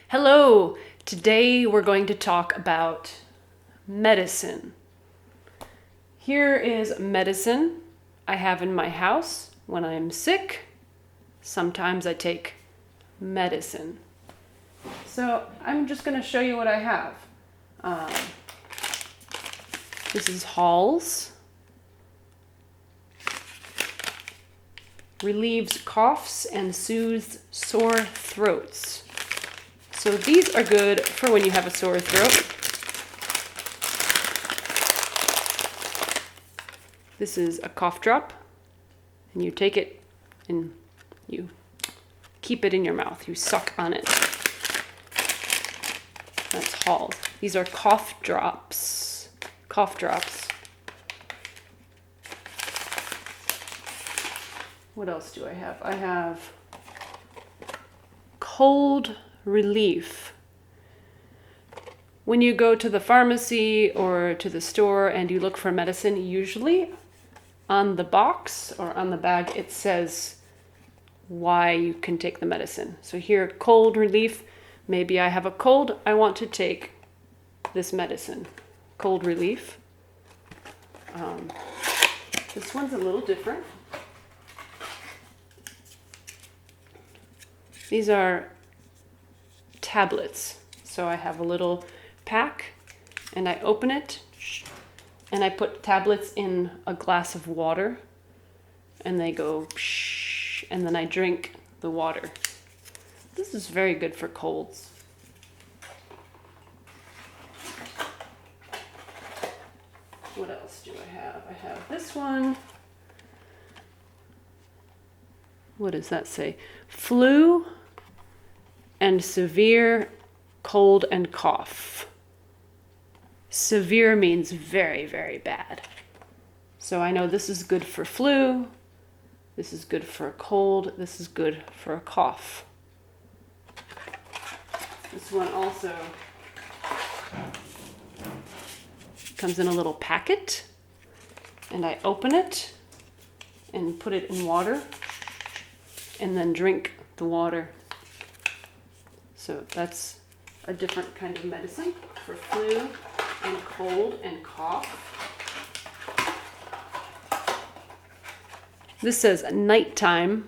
Hello! Today we're going to talk about medicine. Here is medicine I have in my house when I'm sick. Sometimes I take medicine. So I'm just going to show you what I have. This is Halls. Relieves coughs and soothes sore throats. So these are good for when you have a sore throat. This is a cough drop, and you take it and you keep it in your mouth. You suck on it. That's Halls. These are cough drops. Cough drops. What else do I have? I have cold relief. When you go to the pharmacy or to the store and you look for medicine, usually on the box or on the bag it says why you can take the medicine. So here, cold relief. Maybe I have a cold, I want to take this medicine. Cold relief. This one's a little different. These are tablets. So I have a little pack and I open it and I put tablets in a glass of water and they go psh, and then I drink the water. This is very good for colds. What else do I have? I have this one. What does that say? Flu and severe cold and cough. Severe means very, very bad. So I know this is good for flu, this is good for a cold, this is good for a cough. This one also comes in a little packet, and I open it and put it in water and then drink the water. So that's a different kind of medicine for flu and cold and cough. This says nighttime.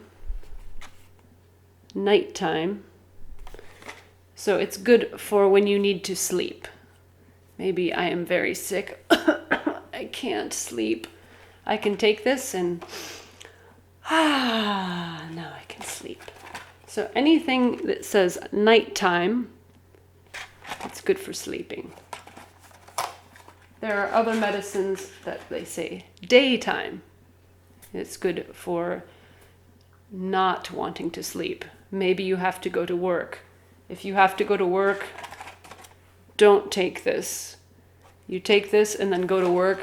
Nighttime. So it's good for when you need to sleep. Maybe I am very sick. I can't sleep. I can take this and now I can sleep. So anything that says nighttime, it's good for sleeping. There are other medicines that they say daytime. It's good for not wanting to sleep. Maybe you have to go to work. If you have to go to work, don't take this. You take this and then go to work.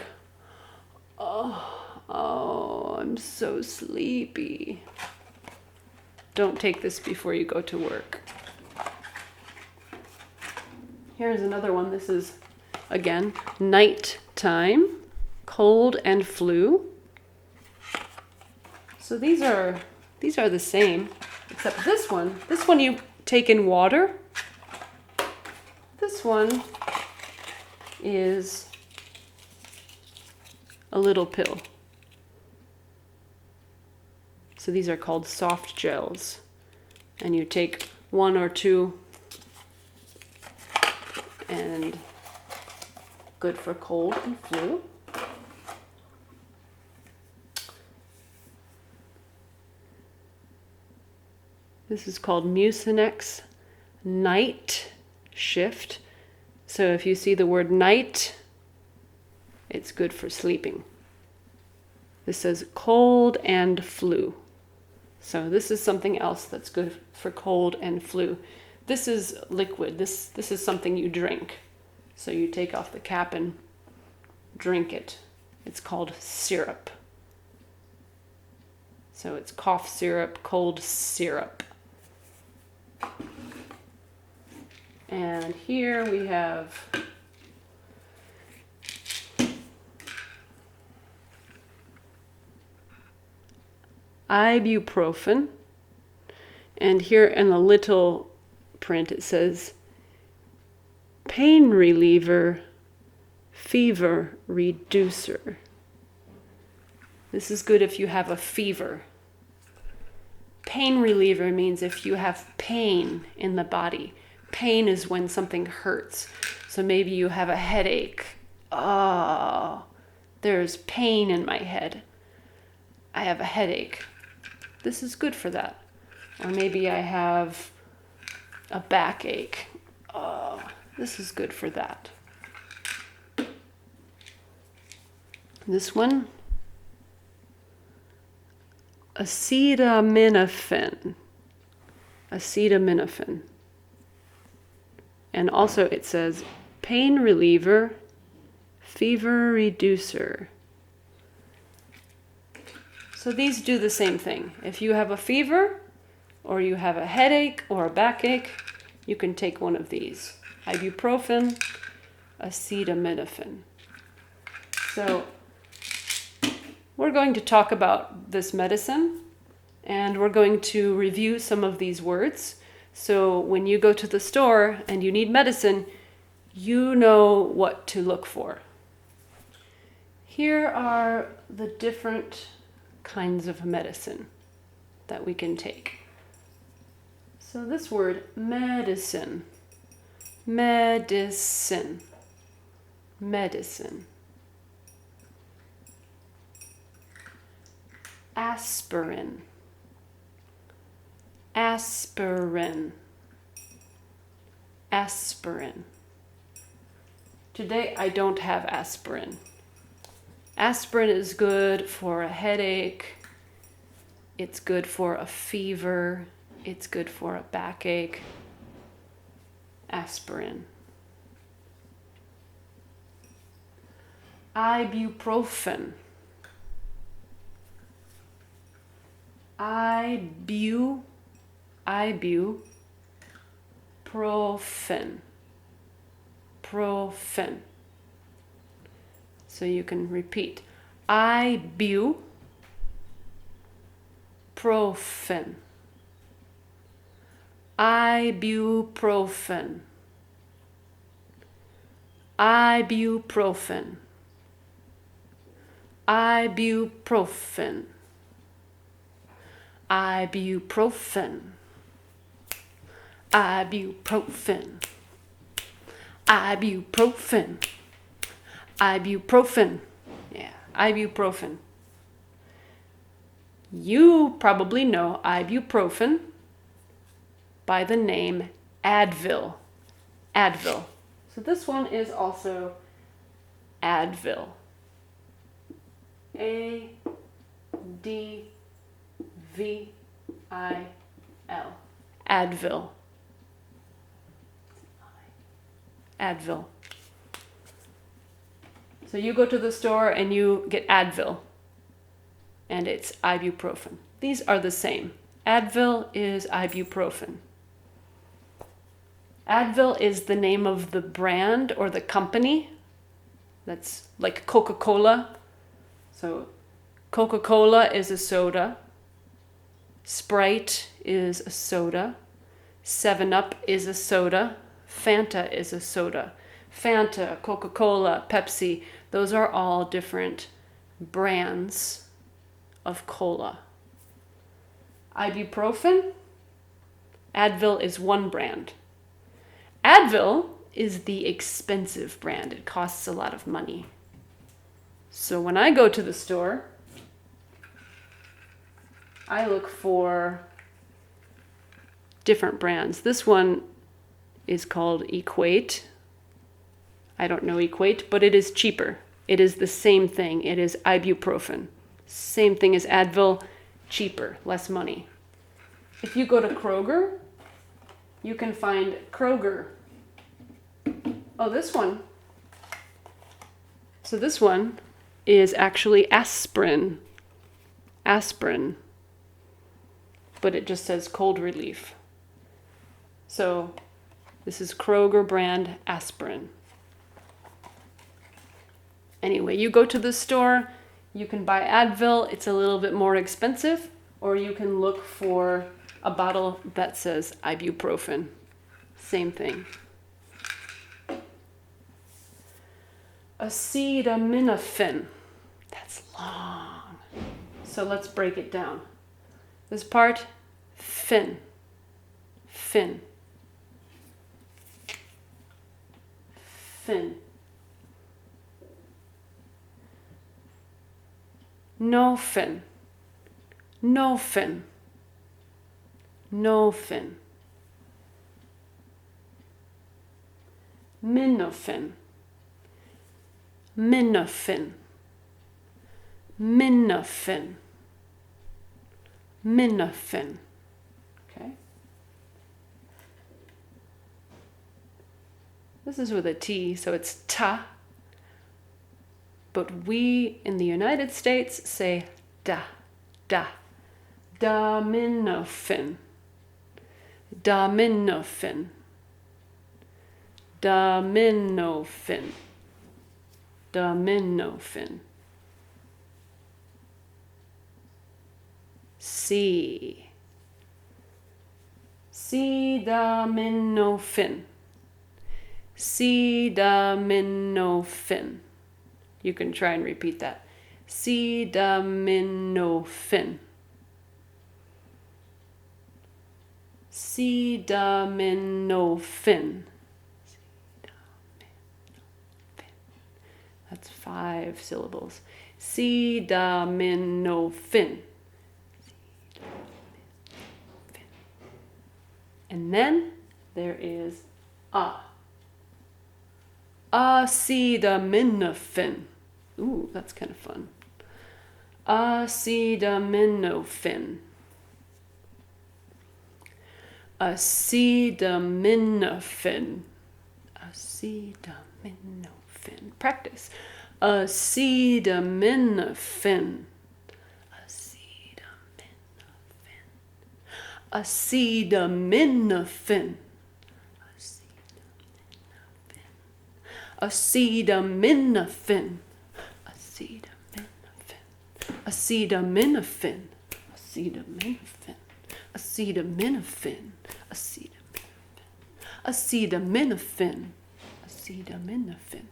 Oh, I'm so sleepy. Don't take this before you go to work. Here's another one. This is, again, nighttime, cold and flu. So these are the same, except this one you take in water. This one is a little pill. So these are called soft gels. And you take one or two and good for cold and flu. This is called Mucinex Night Shift. So if you see the word night, it's good for sleeping. This says cold and flu. So this is something else that's good for cold and flu. This is liquid. This is something you drink. So you take off the cap and drink it. It's called syrup. So it's cough syrup, cold syrup. And here we have ibuprofen. And here in a little print, it says pain reliever, fever reducer. This is good if you have a fever. Pain reliever means if you have pain in the body. Pain is when something hurts. So maybe you have a headache. Oh, there's pain in my head. I have a headache. This is good for that. Or maybe I have a backache. Oh, this is good for that. This one, acetaminophen. Acetaminophen. And also it says pain reliever, fever reducer. So these do the same thing. If you have a fever, or you have a headache or a backache, you can take one of these. Ibuprofen, acetaminophen. So we're going to talk about this medicine, and we're going to review some of these words. So when you go to the store and you need medicine, you know what to look for. Here are the different kinds of medicine that we can take. So this word, medicine, medicine, medicine. Aspirin, aspirin, aspirin. Today I don't have aspirin. Aspirin is good for a headache. It's good for a fever. It's good for a backache. Aspirin. Ibuprofen. Ibuprofen. Profen. So you can repeat. Ibuprofen. Ibuprofen. Ibuprofen. Ibuprofen. Ibuprofen. Ibuprofen. Ibuprofen. Ibuprofen. Yeah, ibuprofen. You probably know ibuprofen by the name Advil. Advil. So this one is also Advil. A-D-V-I-L. Advil. Advil. So you go to the store and you get Advil, and it's ibuprofen. These are the same. Advil is ibuprofen. Advil is the name of the brand or the company. That's like Coca-Cola. So Coca-Cola is a soda. Sprite is a soda. 7-Up is a soda. Fanta is a soda. Fanta, Coca-Cola, Pepsi, those are all different brands of cola. Ibuprofen, Advil is one brand. Advil is the expensive brand. It costs a lot of money. So when I go to the store, I look for different brands. This one is called Equate. I don't know Equate, but it is cheaper. It is the same thing. It is ibuprofen. Same thing as Advil, cheaper, less money. If you go to Kroger, you can find Kroger. Oh, this one. So this one is actually aspirin. Aspirin. But it just says cold relief. So this is Kroger brand aspirin. Anyway, you go to the store, you can buy Advil. It's a little bit more expensive, or you can look for a bottle that says ibuprofen. Same thing. Acetaminophen. That's long. So let's break it down. This part, fin. Fin. Fin. No fin. No fin. No fin. Minophen. Minophen. Minophen. Minophen. Okay. This is with a T, so it's ta. But we in the United States say da, da. Daminophen. Daminophen. Daminophen. Daminophen. C. Acetaminophen. Acetaminophen. You can try and repeat that. Acetaminophen. Acetaminophen. That's 5 syllables. Acetaminophen. And then there is a. Acetaminophen. Ooh, that's kind of fun. Acetaminophen. Acetaminophen. Acetaminophen. Practice. Acetaminophen. Acetaminophen. Acetaminophen. Acetaminophen. Acetaminophen. Acetaminophen. Acetaminophen. Acetaminophen.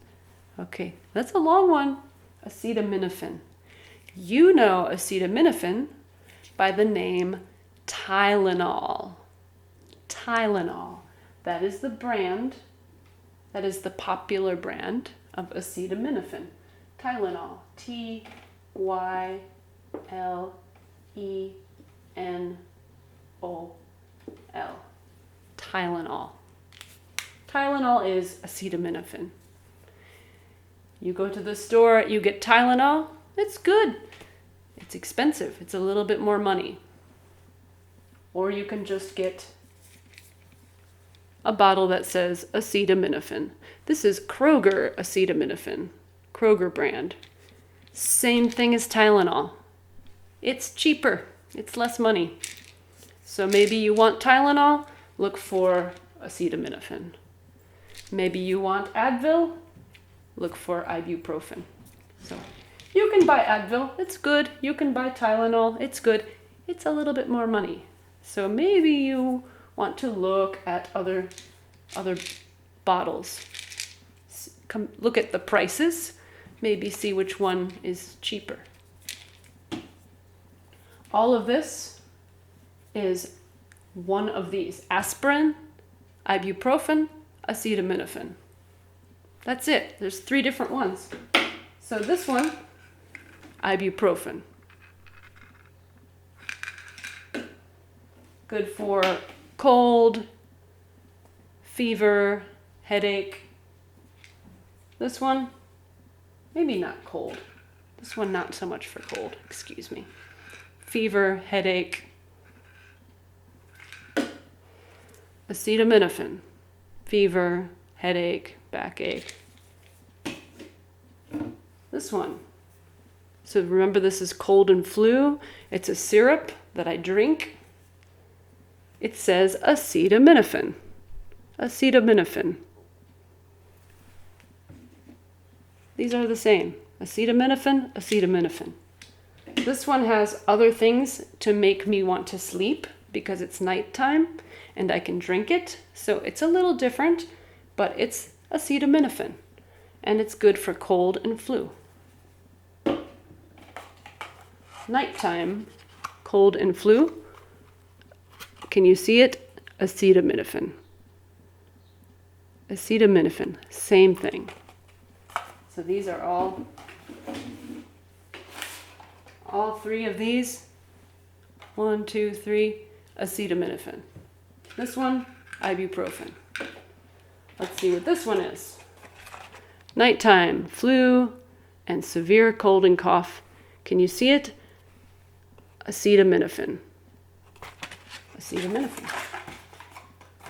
Okay, that's a long one. Acetaminophen. You know acetaminophen by the name Tylenol. Tylenol. That is the brand. That is the popular brand of acetaminophen. Tylenol. Tylenol. Tylenol. Tylenol is acetaminophen. You go to the store, you get Tylenol, it's good. It's expensive. It's a little bit more money. Or you can just get a bottle that says acetaminophen. This is Kroger acetaminophen. Kroger brand. Same thing as Tylenol. It's cheaper. It's less money. So maybe you want Tylenol, look for acetaminophen. Maybe you want Advil, look for ibuprofen. So you can buy Advil, it's good. You can buy Tylenol, it's good. It's a little bit more money. So maybe you want to look at other bottles. Look at the prices, maybe see which one is cheaper. All of this is one of these: aspirin, ibuprofen, acetaminophen. That's it. There's 3 different ones. So this one, ibuprofen. Good for cold, fever, headache. This one, maybe not cold. This one, not so much for cold, excuse me. Fever, headache. Acetaminophen. Fever, headache, backache. This one. So remember, this is cold and flu. It's a syrup that I drink. It says acetaminophen. Acetaminophen. These are the same. Acetaminophen, acetaminophen. This one has other things to make me want to sleep because it's nighttime, and I can drink it. So it's a little different, but it's acetaminophen, and it's good for cold and flu. Nighttime, cold and flu. Can you see it? Acetaminophen. Acetaminophen, same thing. So these are all three of these. 1, 2, 3, acetaminophen. This one, ibuprofen. Let's see what this one is. Nighttime, flu, and severe cold and cough. Can you see it? Acetaminophen. Acetaminophen.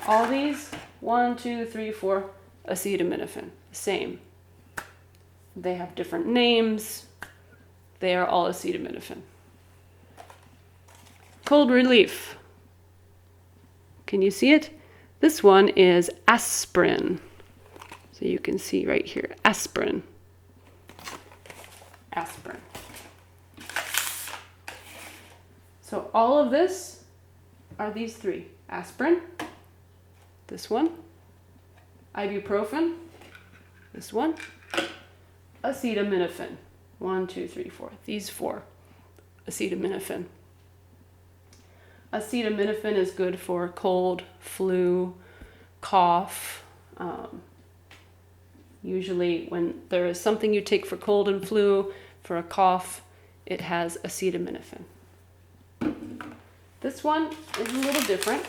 All these, 1, 2, 3, 4, acetaminophen. Same. They have different names. They are all acetaminophen. Cold relief. Can you see it? This one is aspirin. So you can see right here, aspirin. Aspirin. So all of this are these three. Aspirin, this one, ibuprofen, this one, acetaminophen. 1, 2, 3, 4. These four. Acetaminophen. Acetaminophen is good for cold, flu, cough. Usually when there is something you take for cold and flu, for a cough, it has acetaminophen. This one is a little different.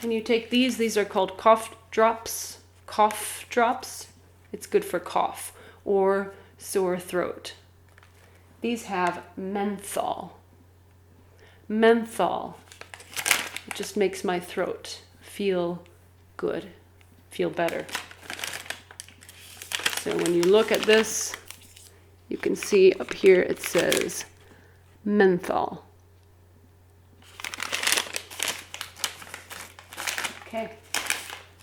When you take these are called cough drops. Cough drops. It's good for cough or sore throat. These have menthol. Menthol. It just makes my throat feel good, feel better. So when you look at this, you can see up here it says menthol. Okay,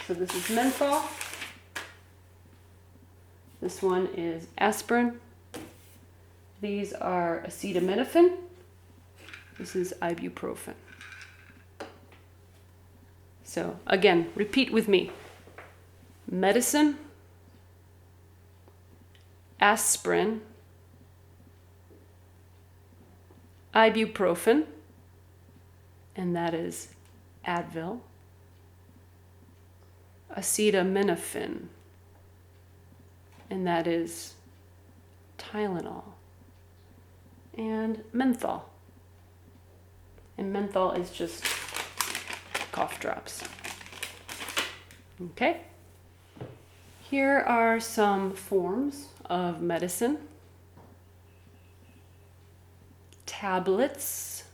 so this is menthol. This one is aspirin. These are acetaminophen. This is ibuprofen. So again, repeat with me. Medicine, aspirin, ibuprofen, and that is Advil, acetaminophen, and that is Tylenol, and menthol. And menthol is just cough drops. Okay? Here are some forms of medicine. Tablets,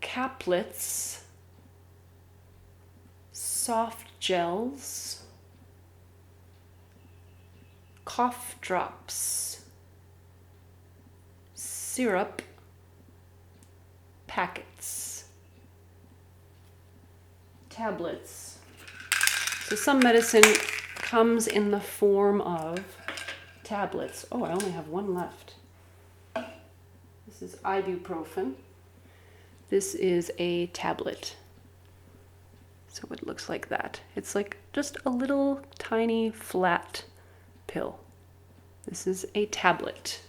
caplets, soft gels, cough drops, syrup, packets, tablets. So some medicine comes in the form of tablets. Oh, I only have one left. This is ibuprofen. This is a tablet. So it looks like that. It's like just a little tiny flat pill. This is a tablet.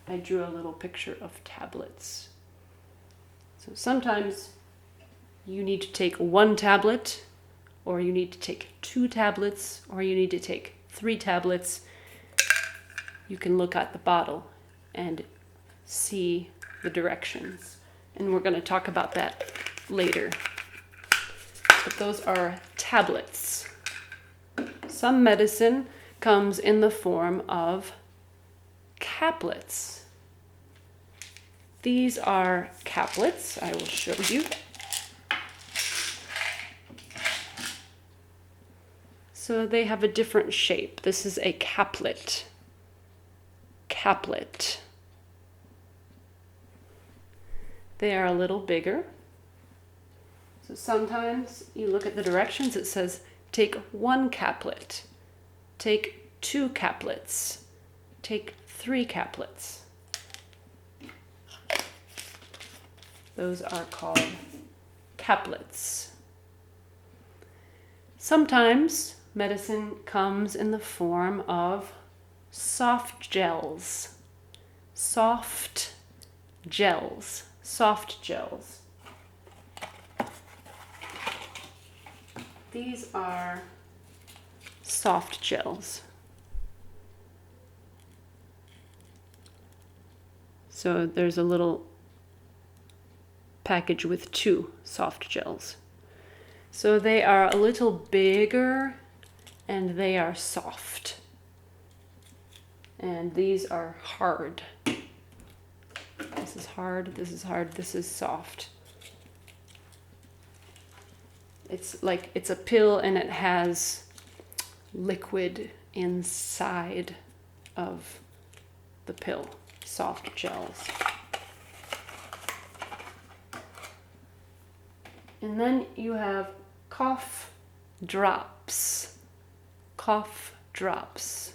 I drew a little picture of tablets. So sometimes you need to take one tablet, or you need to take 2 tablets, or you need to take 3 tablets. You can look at the bottle and see the directions. And we're going to talk about that later. But those are tablets. Some medicine comes in the form of caplets. These are caplets. I will show you. So they have a different shape. This is a caplet. Caplet. They are a little bigger. So sometimes you look at the directions, it says take 1 caplet, take 2 caplets, take 3 caplets. Those are called caplets. Sometimes medicine comes in the form of soft gels. Soft gels. Soft gels. These are soft gels. So there's a little package with 2 soft gels. So they are a little bigger and they are soft. And these are hard. This is hard, this is hard, this is soft. It's like it's a pill and it has liquid inside of the pill. Soft gels. And then you have cough drops. Cough drops.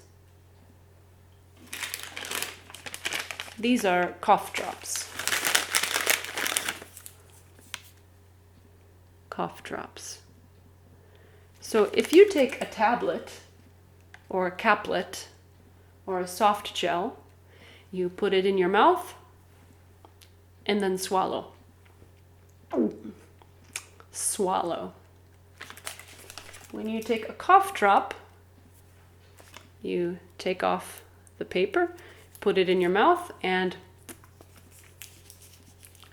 These are cough drops. Cough drops. So if you take a tablet or a caplet or a soft gel, you put it in your mouth and then swallow. Swallow. When you take a cough drop, you take off the paper, put it in your mouth, and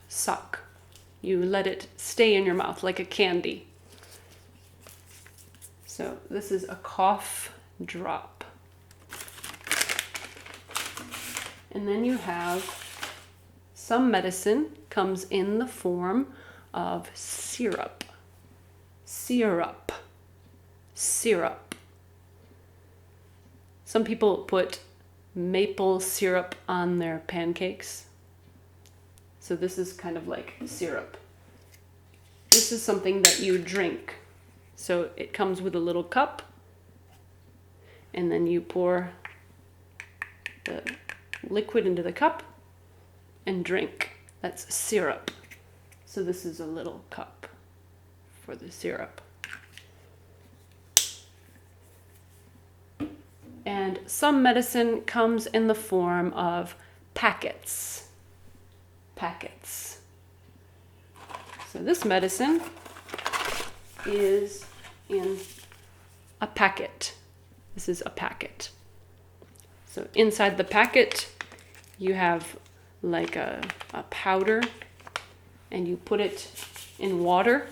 suck. You let it stay in your mouth like a candy. So this is a cough drop. And then you have some medicine comes in the form of syrup. Syrup. Syrup. Some people put maple syrup on their pancakes. So this is kind of like syrup. This is something that you drink. So it comes with a little cup, and then you pour the liquid into the cup and drink. That's syrup. So this is a little cup for the syrup. And some medicine comes in the form of packets. Packets. So this medicine is in a packet. This is a packet. So inside the packet, you have like a powder, and you put it in water.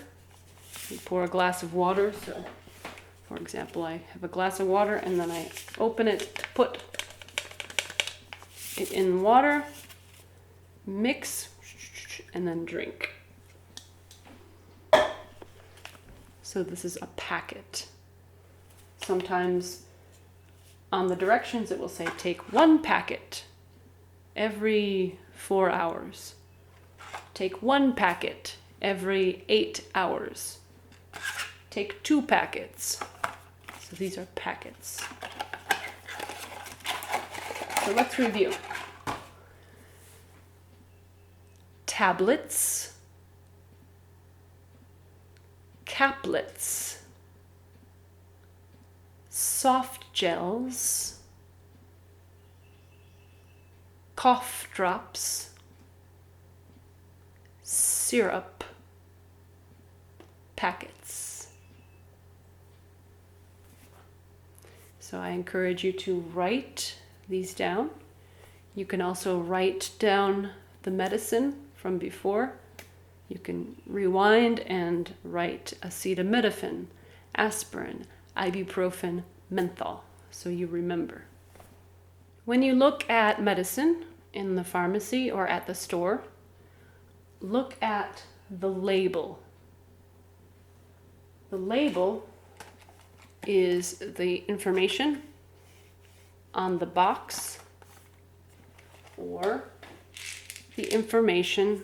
You pour a glass of water. So, for example, I have a glass of water, and then I open it, put it in water, mix, and then drink. So this is a packet. Sometimes on the directions it will say take 1 packet every 4 hours. Take 1 packet every 8 hours. Take 2 packets. So these are packets. So let's review. Tablets, caplets, soft gels, cough drops, syrup, packets. So I encourage you to write these down. You can also write down the medicine from before. You can rewind and write acetaminophen, aspirin, ibuprofen, menthol, so you remember. When you look at medicine in the pharmacy or at the store, look at the label. The label is the information on the box or the information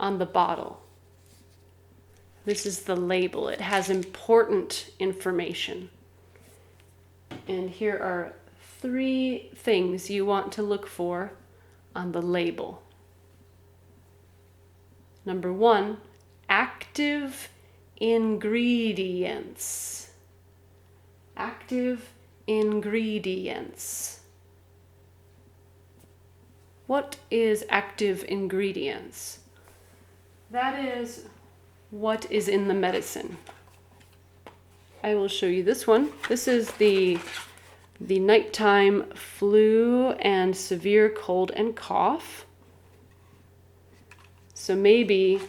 on the bottle. This is the label. It has important information. And here are 3 things you want to look for on the label. Number 1, active ingredients. Active ingredients. What is active ingredients? That is what is in the medicine. I will show you this one. This is the nighttime flu and severe cold and cough. So maybe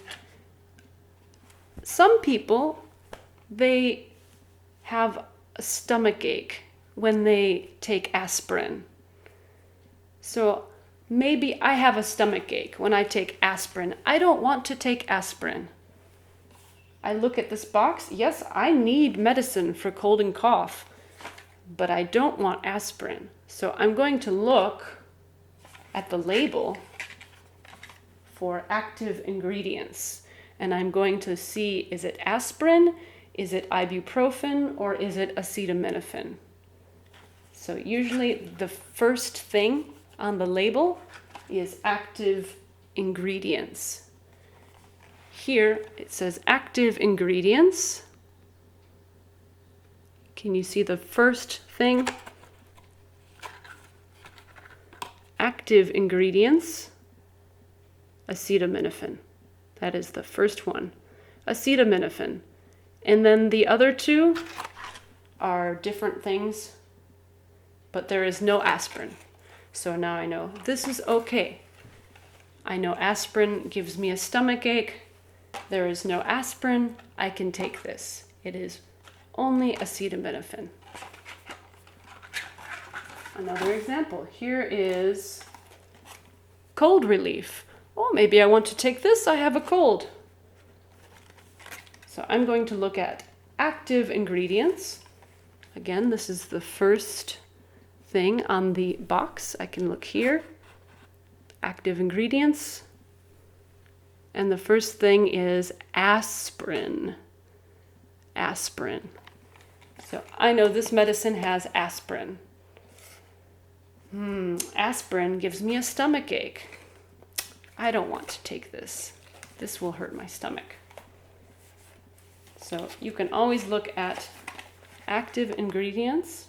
some people, they have a stomach ache when they take aspirin. So maybe I have a stomach ache when I take aspirin. I don't want to take aspirin. I look at this box. Yes, I need medicine for cold and cough, but I don't want aspirin. So I'm going to look at the label for active ingredients. And I'm going to see, is it aspirin, is it ibuprofen, or is it acetaminophen? So usually the first thing on the label is active ingredients. Here it says active ingredients. Can you see the first thing? Active ingredients, acetaminophen. That is the first one, acetaminophen. And then the other two are different things, but there is no aspirin. So now I know this is okay. I know aspirin gives me a stomach ache. There is no aspirin. I can take this. It is only acetaminophen. Another example. Here is cold relief. Oh, maybe I want to take this. I have a cold. So I'm going to look at active ingredients. Again, this is the first thing on the box. I can look here. Active ingredients. And the first thing is aspirin. Aspirin. So I know this medicine has aspirin. Aspirin gives me a stomach ache. I don't want to take this. This will hurt my stomach. So you can always look at active ingredients.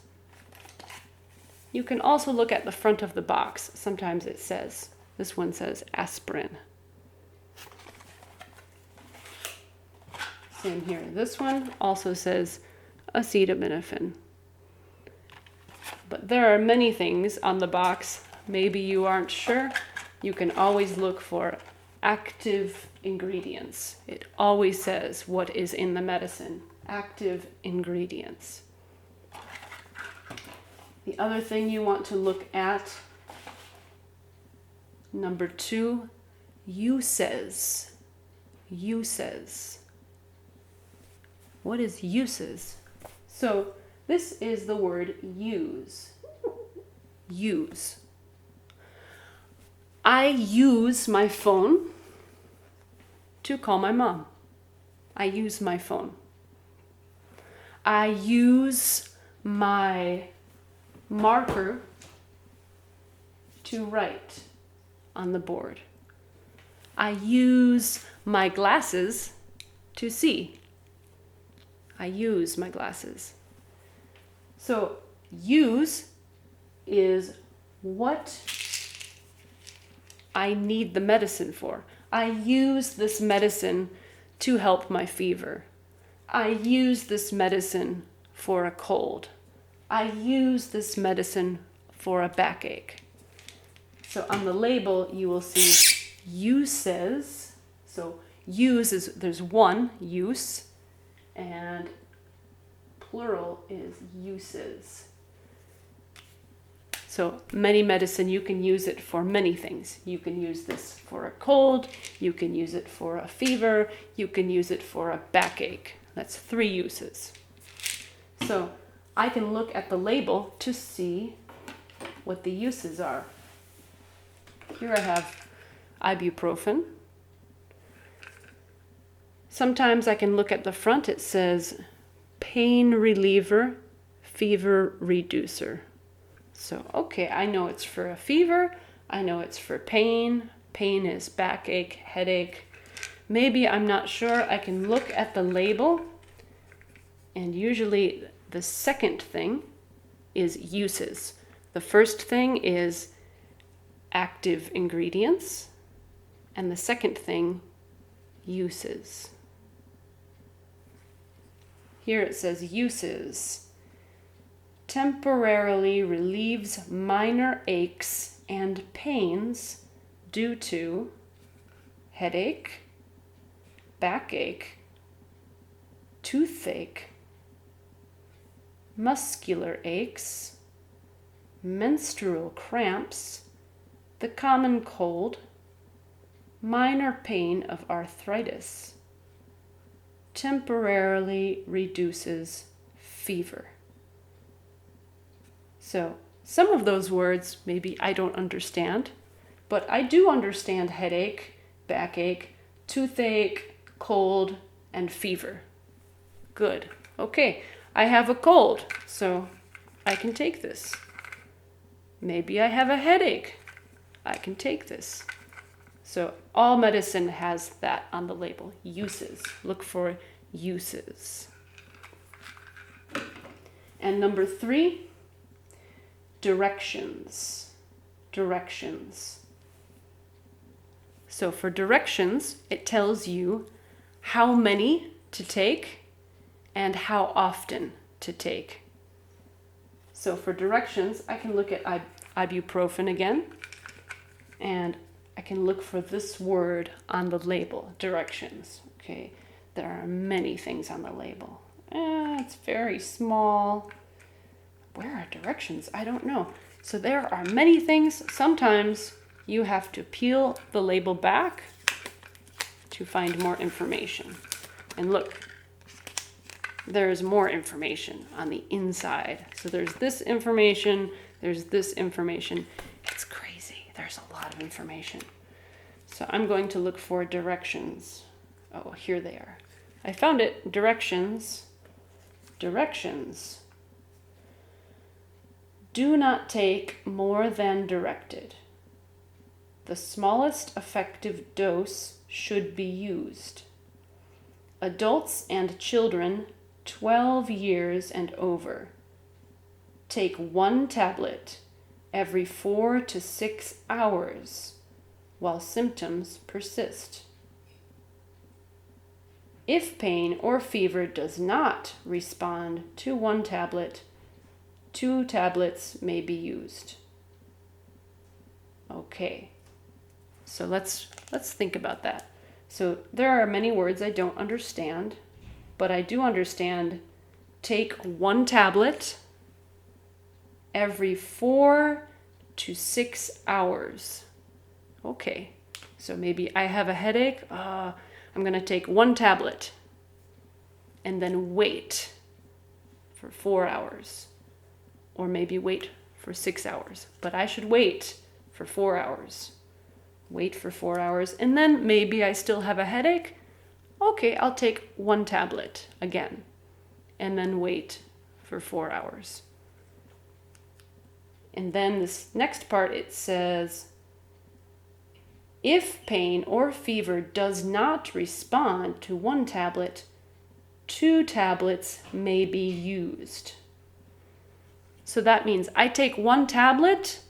You can also look at the front of the box. Sometimes it says, this one says aspirin. Same here. This one also says acetaminophen. But there are many things on the box. Maybe you aren't sure. You can always look for active ingredients. It always says what is in the medicine. Active ingredients. The other thing you want to look at, number 2, uses. Uses. What is uses? So this is the word use. Use. I use my phone to call my mom. I use my phone. I use my marker to write on the board. I use my glasses to see. I use my glasses. So use is what I need the medicine for. I use this medicine to help my fever. I use this medicine for a cold. I use this medicine for a backache. So on the label, you will see uses. So use is, there's one, use, and plural is uses. So many medicine, you can use it for many things. You can use this for a cold, you can use it for a fever, you can use it for a backache. That's 3 uses. So I can look at the label to see what the uses are. Here I have ibuprofen. Sometimes I can look at the front, it says pain reliever, fever reducer. So, okay, I know it's for a fever, I know it's for pain. Pain is backache, headache. maybe I'm not sure, I can look at the label, and usually the second thing is uses. The first thing is active ingredients, and the second thing, uses. Here it says uses. Temporarily relieves minor aches and pains due to headache, backache, toothache, muscular aches, menstrual cramps, the common cold, minor pain of arthritis, temporarily reduces fever. So some of those words maybe I don't understand, but I do understand headache, backache, toothache, cold, and fever. Good. Okay, I have a cold, so I can take this. Maybe I have a headache. I can take this. So all medicine has that on the label, uses. Look for uses. And number 3, directions. Directions. So for directions, it tells you how many to take and how often to take. So for directions, I can look at ibuprofen again, and I can look for this word on the label, directions. Okay, there are many things on the label. It's very small. Where are directions? I don't know. So there are many things. Sometimes you have to peel the label back to find more information. And look, there's more information on the inside. So there's this information, there's this information. It's crazy. There's a lot of information. So I'm going to look for directions. Oh, here they are. I found it. Directions. Directions. Do not take more than directed. The smallest effective dose should be used. Adults and children 12 years and over. Take 1 tablet every 4 to 6 hours while symptoms persist. If pain or fever does not respond to 1 tablet, 2 tablets may be used. Okay, so let's think about that. So there are many words I don't understand, but I do understand take 1 tablet every 4 to 6 hours. Okay, so maybe I have a headache. I'm going to take 1 tablet and then wait for 4 hours, or maybe wait for 6 hours. But I should wait for 4 hours. Wait for 4 hours, and then maybe I still have a headache. Okay, I'll take 1 tablet again, and then wait for 4 hours. And then this next part, it says, if pain or fever does not respond to 1 tablet, 2 tablets may be used. So that means I take 1 tablet,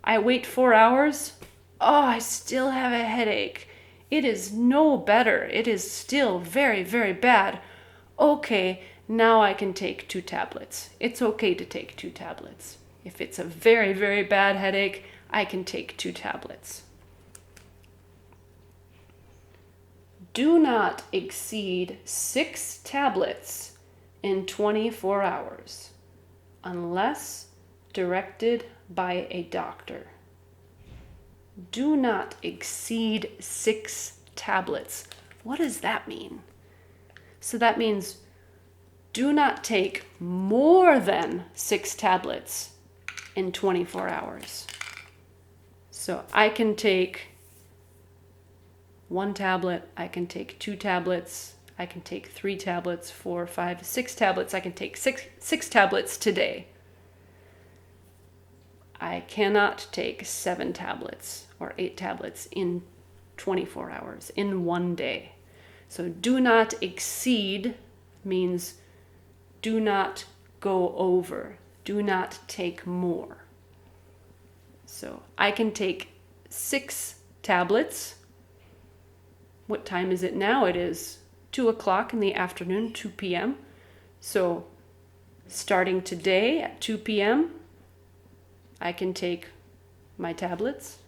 I wait 4 hours, I still have a headache. It is no better. It is still very, very bad. Okay, now I can take 2 tablets. It's okay to take 2 tablets. If it's a very, very bad headache, I can take 2 tablets. Do not exceed 6 tablets in 24 hours unless directed by a doctor. Do not exceed 6 tablets. What does that mean? So that means do not take more than 6 tablets in 24 hours. So I can take 1 tablet, I can take 2 tablets, I can take 3 tablets, 4, 5, 6 tablets. I can take six tablets today. I cannot take 7 tablets or 8 tablets in 24 hours, in 1 day. So do not exceed means do not go over, do not take more. So I can take 6 tablets. What time is it now? It is 2 o'clock in the afternoon, 2 p.m. So starting today at 2 p.m., I can take my tablets.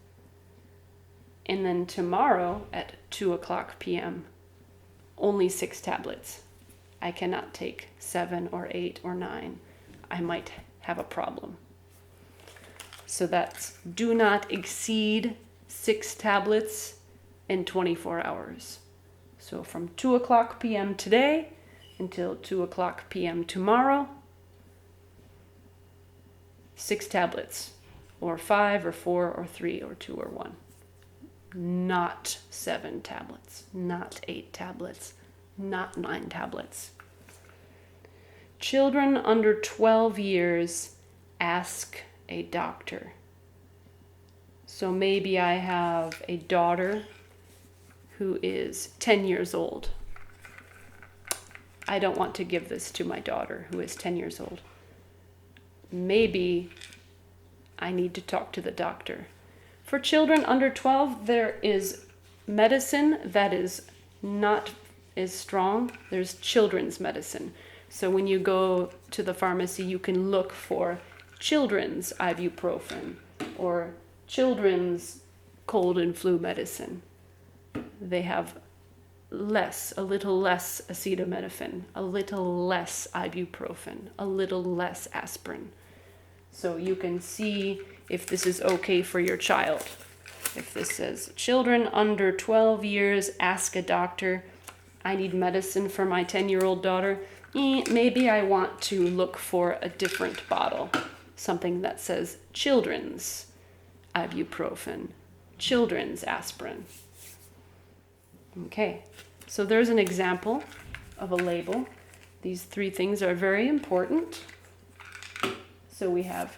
And then tomorrow at 2 o'clock p.m., only 6 tablets. I cannot take 7 or 8 or 9. I might have a problem. So that's do not exceed 6 tablets in 24 hours. So from 2 o'clock p.m. today until 2 o'clock p.m. tomorrow, 6 tablets, or 5 or 4 or 3 or 2 or 1. Not 7 tablets, not 8 tablets, not 9 tablets. Children under 12 years ask a doctor. So maybe I have a daughter who is 10 years old. I don't want to give this to my daughter who is 10 years old. Maybe I need to talk to the doctor. For children under 12, there is medicine that is not as strong. There's children's medicine. So when you go to the pharmacy, you can look for children's ibuprofen or children's cold and flu medicine. They have a little less acetaminophen, a little less ibuprofen, a little less aspirin. So you can see if this is okay for your child. If this says, children under 12 years, ask a doctor, I need medicine for my 10-year-old daughter, maybe I want to look for a different bottle. Something that says children's ibuprofen, children's aspirin. Okay, so there's an example of a label. These 3 things are very important. So we have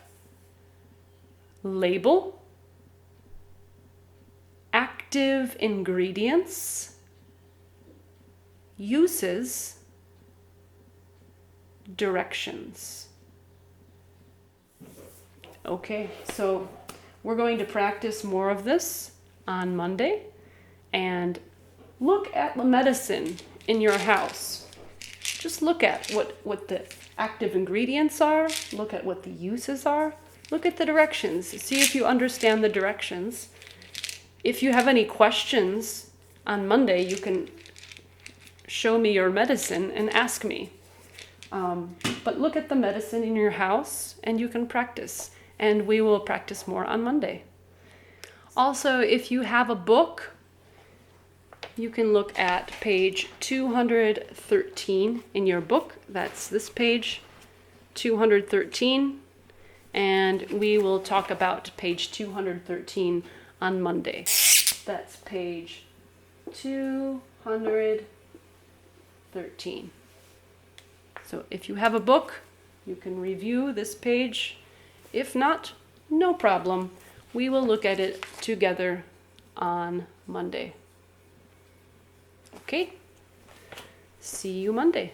label, active ingredients, uses, directions. Okay, so we're going to practice more of this on Monday, and look at the medicine in your house. Just look at what the active ingredients are, look at what the uses are, look at the directions, see if you understand the directions. If you have any questions on Monday, you can show me your medicine and ask me. But look at the medicine in your house and you can practice, and we will practice more on Monday. Also, if you have a book, you can look at page 213 in your book. That's this page, 213. And we will talk about page 213 on Monday. That's page 213. So if you have a book, you can review this page. If not, no problem. We will look at it together on Monday. Okay? See you Monday.